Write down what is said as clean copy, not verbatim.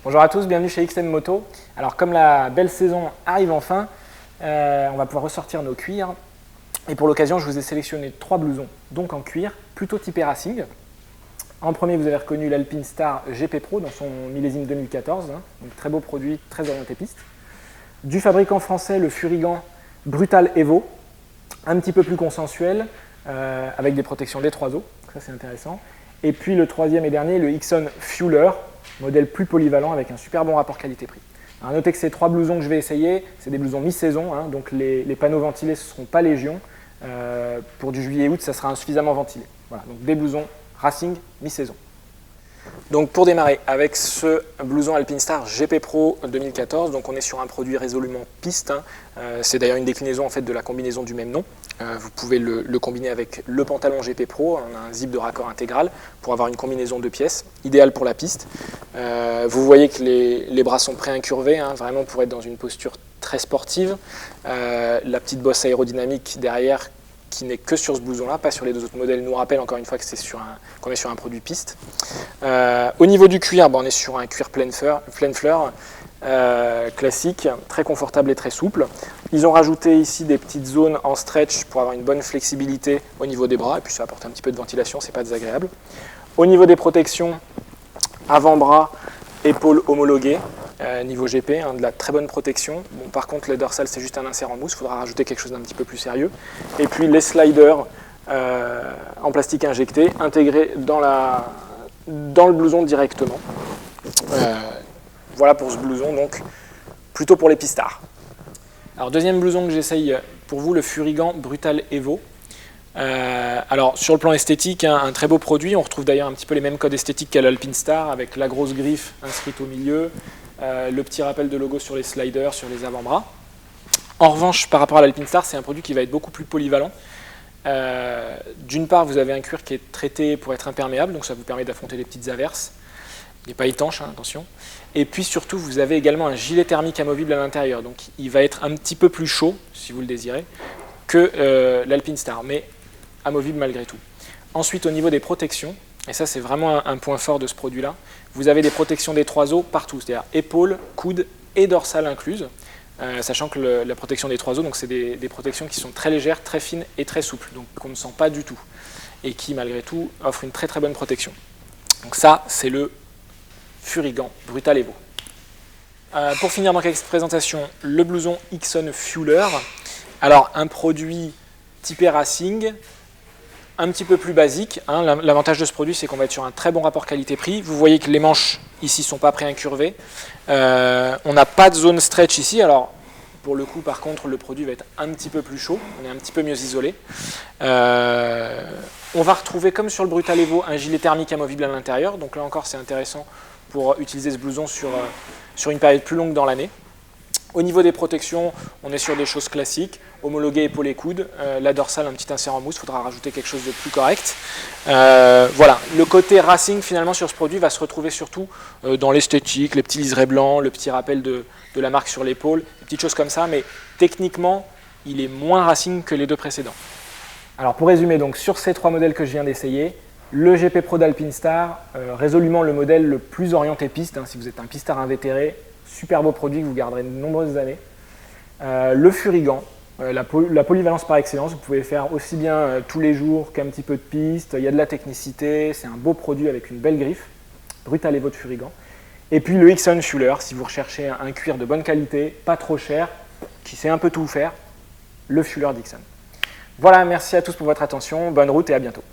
Bonjour à tous, bienvenue chez XM Moto. Alors comme la belle saison arrive enfin, on va pouvoir ressortir nos cuirs. Et pour l'occasion, je vous ai sélectionné 3 blousons, donc en cuir, plutôt typé racing. En premier, vous avez reconnu l'Alpinestar GP Pro dans son millésime 2014, donc très beau produit, très orienté piste. Du fabricant français, le Furigan Brutal Evo, un petit peu plus consensuel, avec des protections des 3 eaux, ça c'est intéressant. Et puis le troisième et dernier, le Ixon Fueler, modèle plus polyvalent avec un super bon rapport qualité-prix. À noter que ces 3 blousons que je vais essayer, c'est des blousons mi-saison, donc les panneaux ventilés ne seront pas légion. Pour du juillet-août, ça sera insuffisamment ventilé. Voilà, donc des blousons racing mi-saison. Donc pour démarrer avec ce blouson Alpinestar GP Pro 2014, donc on est sur un produit résolument piste. C'est d'ailleurs une déclinaison en fait de la combinaison du même nom. Vous pouvez le combiner avec le pantalon GP Pro, on a un zip de raccord intégral pour avoir une combinaison de pièces, idéale pour la piste. Vous voyez que les bras sont pré-incurvés, vraiment pour être dans une posture très sportive. La petite bosse aérodynamique derrière qui n'est que sur ce blouson-là, pas sur les 2 autres modèles, nous rappelle encore une fois que qu'on est sur un produit piste. Au niveau du cuir, on est sur un cuir pleine fleur classique, très confortable et très souple. Ils ont rajouté ici des petites zones en stretch pour avoir une bonne flexibilité au niveau des bras, et puis ça apporte un petit peu de ventilation, c'est pas désagréable. Au niveau des protections, avant-bras, épaules homologuées, niveau GP, de la très bonne protection. Bon, par contre, le dorsal, c'est juste un insert en mousse, il faudra rajouter quelque chose d'un petit peu plus sérieux. Et puis les sliders en plastique injecté, intégrés dans le blouson directement. Voilà pour ce blouson, donc plutôt pour les pistards. Alors deuxième blouson que j'essaye pour vous, le Furigan Brutal Evo. Alors sur le plan esthétique, un très beau produit, on retrouve d'ailleurs un petit peu les mêmes codes esthétiques qu'à l'Alpinestar, avec la grosse griffe inscrite au milieu, le petit rappel de logo sur les sliders, sur les avant-bras. En revanche, par rapport à l'Alpinestar, c'est un produit qui va être beaucoup plus polyvalent. D'une part, vous avez un cuir qui est traité pour être imperméable, donc ça vous permet d'affronter les petites averses. Il n'est pas étanche, attention. Et puis surtout, vous avez également un gilet thermique amovible à l'intérieur, donc il va être un petit peu plus chaud, si vous le désirez, que l'Alpinestar, mais amovible malgré tout. Ensuite, au niveau des protections, et ça c'est vraiment un point fort de ce produit-là, vous avez des protections des 3 os partout, c'est-à-dire épaules, coudes et dorsales incluses, sachant que la protection des 3 os, donc c'est des protections qui sont très légères, très fines et très souples, donc qu'on ne sent pas du tout, et qui malgré tout offrent une très très bonne protection. Donc ça, c'est le Furigan Brutal Evo. Pour finir dans cette présentation, le blouson Ixon Fueler. Alors un produit typé racing, un petit peu plus basique. L'avantage de ce produit, c'est qu'on va être sur un très bon rapport qualité-prix. Vous voyez que les manches ici ne sont pas pré-incurvées. On n'a pas de zone stretch ici. Alors pour le coup, par contre, le produit va être un petit peu plus chaud. On est un petit peu mieux isolé. On va retrouver, comme sur le Brutal Evo, un gilet thermique amovible à l'intérieur. Donc là encore, c'est intéressant pour utiliser ce blouson sur une période plus longue dans l'année. Au niveau des protections, on est sur des choses classiques, homologué épaules et coudes, la dorsale, un petit insert en mousse, il faudra rajouter quelque chose de plus correct. Voilà, le côté racing finalement sur ce produit va se retrouver surtout dans l'esthétique, les petits liserés blancs, le petit rappel de la marque sur l'épaule, des petites choses comme ça, mais techniquement, il est moins racing que les 2 précédents. Alors pour résumer, donc sur ces 3 modèles que je viens d'essayer, le GP Pro d'Alpinestar, résolument le modèle le plus orienté piste, si vous êtes un pistard invétéré, super beau produit que vous garderez de nombreuses années. Le Furigan, la polyvalence par excellence, vous pouvez faire aussi bien tous les jours qu'un petit peu de piste, il y a de la technicité, c'est un beau produit avec une belle griffe, Brutal Evo de Furigan. Et puis le Ixon Fueler, si vous recherchez un cuir de bonne qualité, pas trop cher, qui sait un peu tout faire, le Fueler d'Ixon. Voilà, merci à tous pour votre attention, bonne route et à bientôt.